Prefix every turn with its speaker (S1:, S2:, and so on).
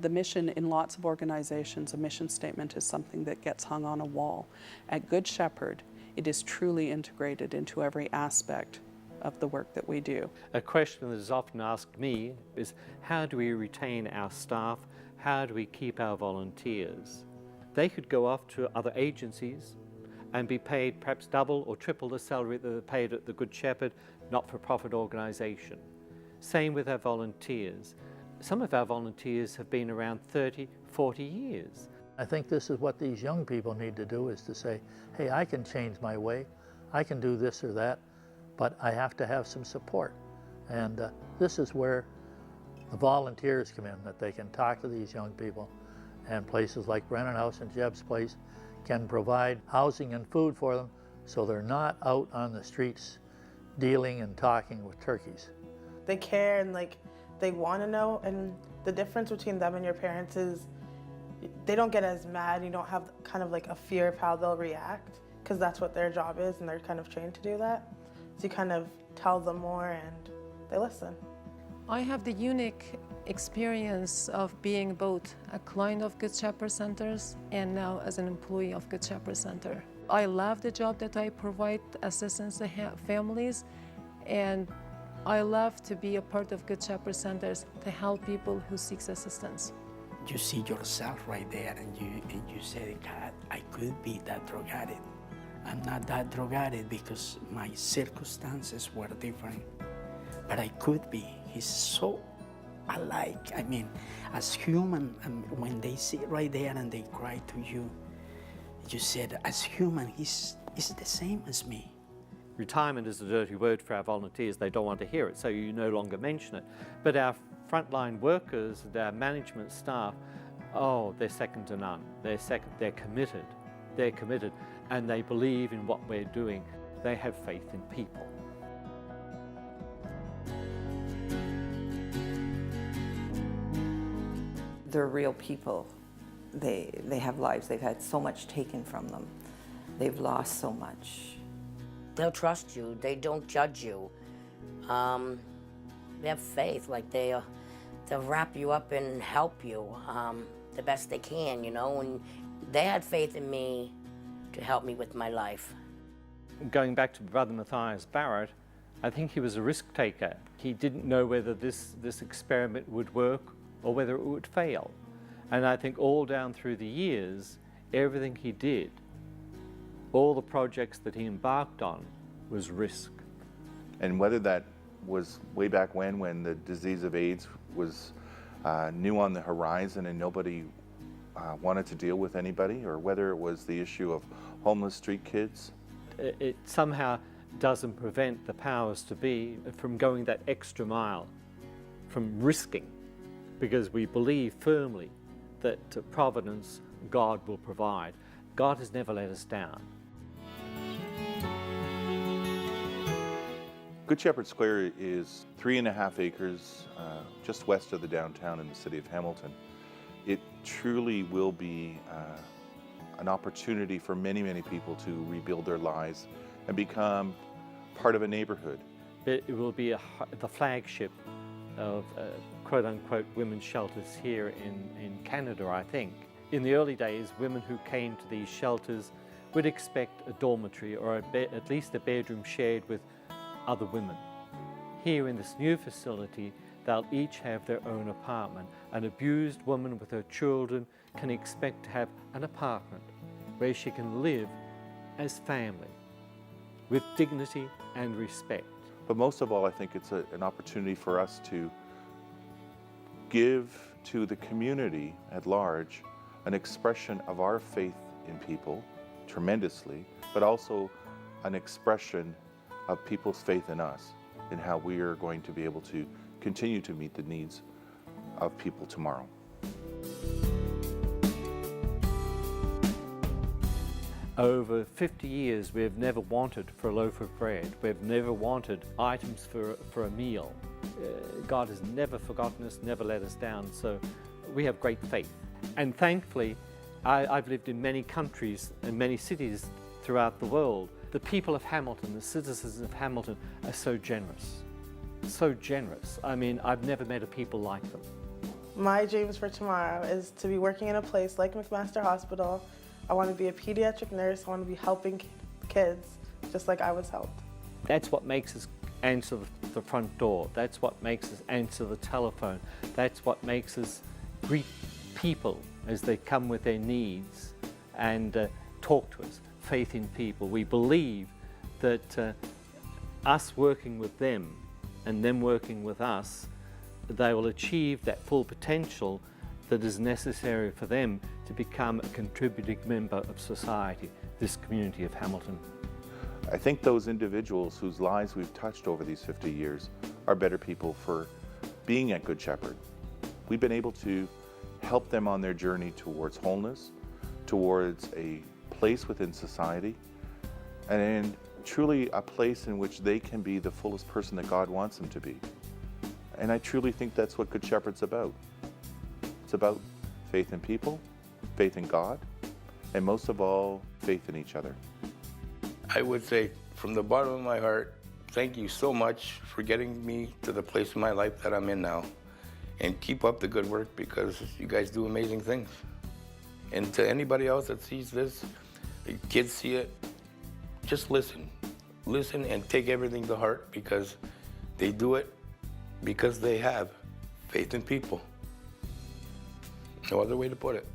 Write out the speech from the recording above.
S1: The mission in lots of organizations, a mission statement is something that gets hung on a wall. At Good Shepherd, it is truly integrated into every aspect of the work that we do.
S2: A question that is often asked me is, how do we retain our staff? How do we keep our volunteers? They could go off to other agencies and be paid perhaps double or triple the salary that they're paid at the Good Shepherd not-for-profit organisation. Same with our volunteers. Some of our volunteers have been around 30, 40 years.
S3: I think this is what these young people need to do, is to say, hey, I can change my way, I can do this or that, but I have to have some support. And this is where the volunteers come in, that they can talk to these young people, and places like Brennan House and Jeb's Place can provide housing and food for them so they're not out on the streets dealing and talking with turkeys.
S4: They care and they want to know, and the difference between them and your parents is they don't get as mad. You don't have kind of like a fear of how they'll react, because that's what their job is and they're kind of trained to do that. So you kind of tell them more and they listen.
S5: I have the unique experience of being both a client of Good Shepherd Centers and now as an employee of Good Shepherd Center. I love the job that I provide assistance to families, and I love to be a part of Good Shepherd Centers to help people who seek assistance.
S6: You see yourself right there, and you say, God, I could be that drug addict. I'm not that drug addict because my circumstances were different, but I could be. He's so alike. I mean, as human, and when they sit right there and they cry to you, you said, as human, he's the same as me.
S2: Retirement is a dirty word for our volunteers. They don't want to hear it, so you no longer mention it. But our frontline workers and our management staff, oh, they're second to none. They're committed. They're committed, and they believe in what we're doing. They have faith in people.
S7: They're real people. They have lives. They've had so much taken from them. They've lost so much.
S8: They'll trust you. They don't judge you. They have faith. Like they'll wrap you up and help you the best they can, you know. And they had faith in me to help me with my life.
S2: Going back to Brother Matthias Barrett, I think he was a risk taker. He didn't know whether this experiment would work or whether it would fail. And I think all down through the years, everything he did, all the projects that he embarked on, was risk.
S9: And whether that was way back when the disease of AIDS was new on the horizon and nobody wanted to deal with anybody, or whether it was the issue of homeless street kids.
S2: It somehow doesn't prevent the powers to be from going that extra mile, from risking, because we believe firmly that providence, God will provide. God has never let us down.
S9: Good Shepherd Square is 3.5 acres just west of the downtown in the city of Hamilton. It truly will be an opportunity for many, many people to rebuild their lives and become part of a neighborhood.
S2: It will be the flagship of quote-unquote women's shelters here in Canada, I think. In the early days, women who came to these shelters would expect a dormitory or at least a bedroom shared with other women. Here in this new facility, they'll each have their own apartment. An abused woman with her children can expect to have an apartment where she can live as family, with dignity and respect.
S9: But most of all, I think it's an opportunity for us to give to the community at large an expression of our faith in people tremendously, but also an expression of people's faith in us, in how we are going to be able to continue to meet the needs of people tomorrow.
S2: Over 50 years, we have never wanted for a loaf of bread. We've never wanted items for a meal. God has never forgotten us, never let us down, so we have great faith. And thankfully, I've lived in many countries and many cities throughout the world. The people of Hamilton, the citizens of Hamilton, are so generous. So generous. I mean, I've never met a people like them.
S4: My dreams for tomorrow is to be working in a place like McMaster Hospital. I want to be a pediatric nurse. I want to be helping kids just like I was helped.
S2: That's what makes us answer the front door. That's what makes us answer the telephone. That's what makes us greet people as they come with their needs and talk to us. Faith in people. We believe that us working with them and them working with us, they will achieve that full potential that is necessary for them to become a contributing member of society, this community of Hamilton.
S9: I think those individuals whose lives we've touched over these 50 years are better people for being at Good Shepherd. We've been able to help them on their journey towards wholeness, towards a place within society, and truly a place in which they can be the fullest person that God wants them to be. And I truly think that's what Good Shepherd's about. It's about faith in people, faith in God, and most of all, faith in each other.
S10: I would say from the bottom of my heart, thank you so much for getting me to the place in my life that I'm in now. And keep up the good work because you guys do amazing things. And to anybody else that sees this, the kids see it, just listen. Listen and take everything to heart because they do it because they have faith in people. No other way to put it.